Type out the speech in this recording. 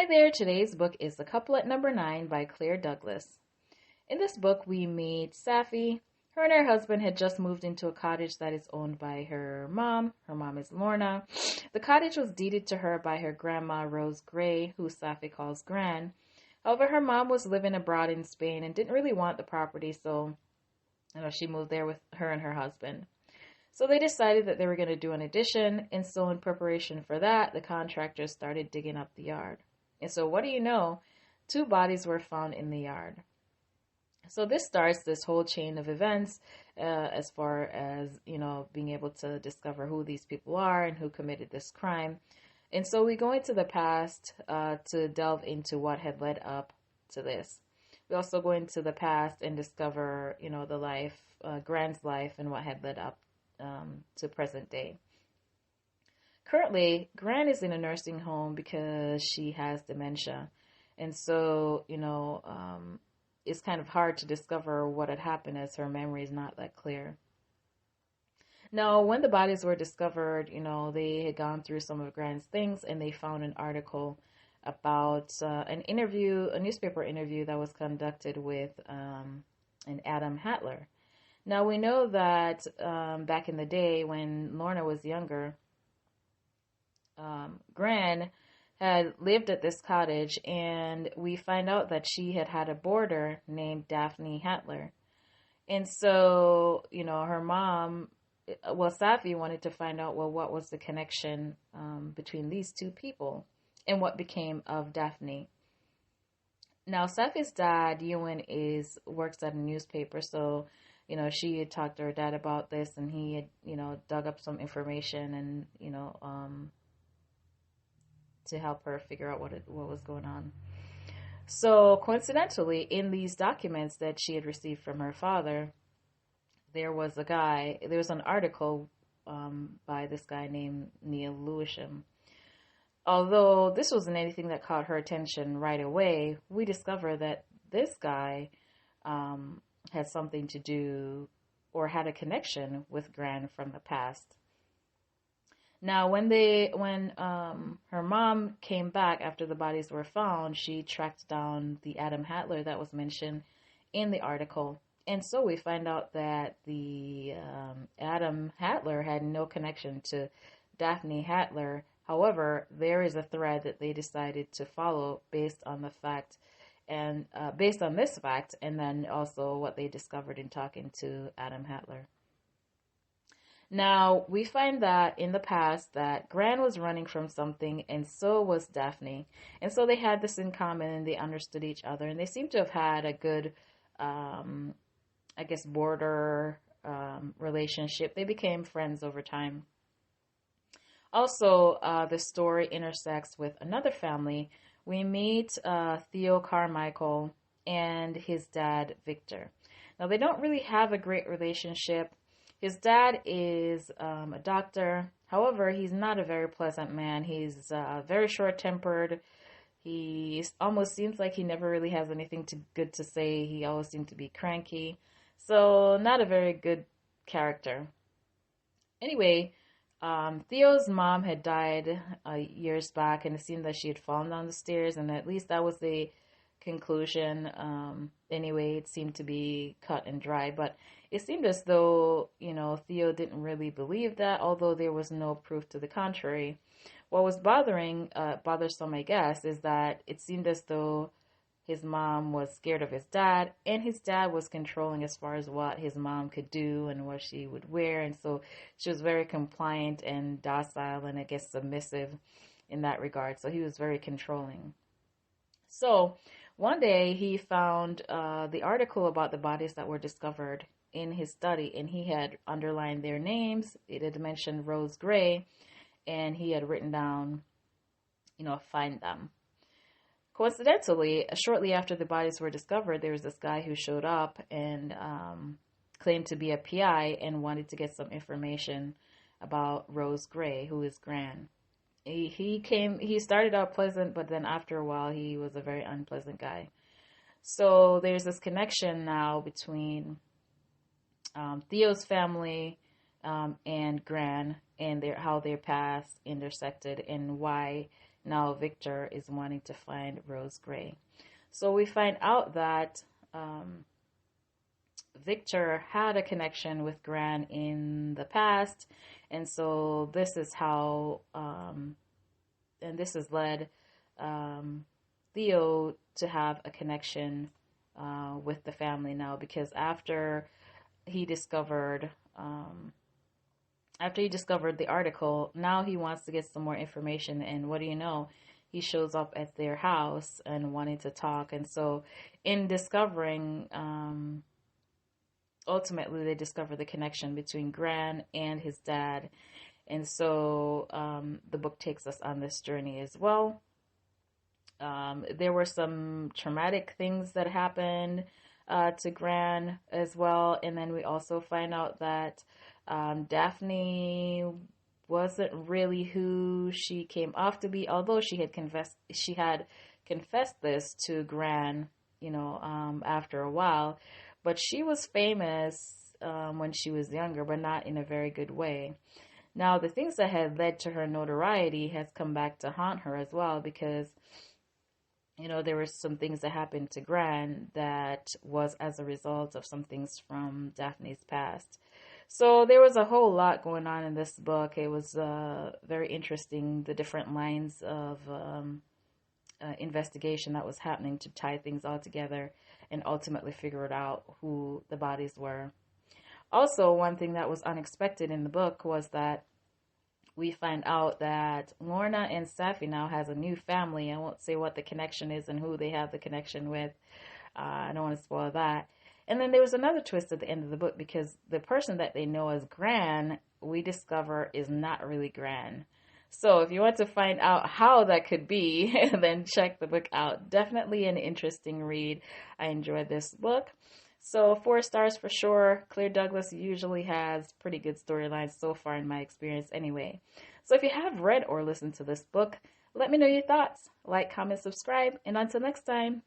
Hi there, today's book is The Couplet Number 9 by Claire Douglas. In this book, we meet Safi. Her and her husband had just moved into a cottage that is owned by her mom. Her mom is Lorna. The cottage was deeded to her by her grandma, Rose Gray, who Safi calls Gran. However, her mom was living abroad in Spain and didn't really want the property, so she moved there with her and her husband. So they decided that they were going to do an addition, and so in preparation for that, the contractors started digging up the yard. And so what do you know? Two bodies were found in the yard. So this starts this whole chain of events as far as, being able to discover who these people are and who committed this crime. And so we go into the past to delve into what had led up to this. We also go into the past and discover, the life, Gran's life, and what had led up to present day. Currently, Gran is in a nursing home because she has dementia. And so, it's kind of hard to discover what had happened as her memory is not that clear. Now, when the bodies were discovered, they had gone through some of Gran's things and they found an article about a newspaper interview that was conducted with an Adam Hatler. Now, we know that back in the day when Lorna was younger, Gran had lived at this cottage, and we find out that she had had a boarder named Daphne Hatler. And so, her mom, Safi wanted to find out, what was the connection between these two people and what became of Daphne. Now, Safi's dad, Ewan, works at a newspaper, so she had talked to her dad about this, and he had, dug up some information and, to help her figure out what was going on. So, coincidentally, in these documents that she had received from her father, there was an article by this guy named Neil Lewisham. Although this wasn't anything that caught her attention right away, we discover that this guy had something to do or had a connection with Gran from the past. Now, when her mom came back after the bodies were found, she tracked down the Adam Hatler that was mentioned in the article. And so we find out that the Adam Hatler had no connection to Daphne Hatler. However, there is a thread that they decided to follow based on this fact, and then also what they discovered in talking to Adam Hatler. Now, we find that in the past that Gran was running from something, and so was Daphne. And so they had this in common, and they understood each other, and they seem to have had a good, border relationship. They became friends over time. Also, the story intersects with another family. We meet Theo Carmichael and his dad, Victor. Now, they don't really have a great relationship. His dad is a doctor. However, he's not a very pleasant man. He's very short-tempered. He almost seems like he never really has anything good to say. He always seems to be cranky. So, not a very good character. Anyway, Theo's mom had died years back, and it seemed that she had fallen down the stairs, and at least that was the conclusion. Anyway, it seemed to be cut and dry, but it seemed as though, Theo didn't really believe that, although there was no proof to the contrary. What was bothersome, I guess, is that it seemed as though his mom was scared of his dad, and his dad was controlling as far as what his mom could do and what she would wear, and so she was very compliant and docile and, I guess, submissive in that regard, so he was very controlling. So, one day he found the article about the bodies that were discovered in his study, and he had underlined their names. It had mentioned Rose Gray, and he had written down, find them. Coincidentally, shortly after the bodies were discovered, there was this guy who showed up and claimed to be a PI and wanted to get some information about Rose Gray, who is Gran. He started out pleasant, but then after a while, he was a very unpleasant guy. So there's this connection now between Theo's family and Gran, and how their paths intersected, and why now Victor is wanting to find Rose Gray. So we find out that Victor had a connection with Gran in the past, and so this is how, and this has led Theo to have a connection with the family now, because he discovered after he discovered the article, now he wants to get some more information, and what do you know? He shows up at their house and wanting to talk, and so in discovering, ultimately they discover the connection between Gran and his dad, and so the book takes us on this journey as well. There were some traumatic things that happened to Gran as well, and then we also find out that Daphne wasn't really who she came off to be, although she had confessed this to Gran, after a while. But she was famous when she was younger, but not in a very good way. Now, the things that had led to her notoriety has come back to haunt her as well, because there were some things that happened to Gran that was as a result of some things from Daphne's past. So there was a whole lot going on in this book. It was very interesting, the different lines of investigation that was happening to tie things all together and ultimately figure out who the bodies were. Also, one thing that was unexpected in the book was that we find out that Lorna and Safi now has a new family. I won't say what the connection is and who they have the connection with. I don't want to spoil that. And then there was another twist at the end of the book, because the person that they know as Gran, we discover is not really Gran. So if you want to find out how that could be, then check the book out. Definitely an interesting read. I enjoyed this book. So 4 stars for sure. Claire Douglas usually has pretty good storylines so far in my experience anyway. So if you have read or listened to this book, let me know your thoughts. Like, comment, subscribe, and until next time.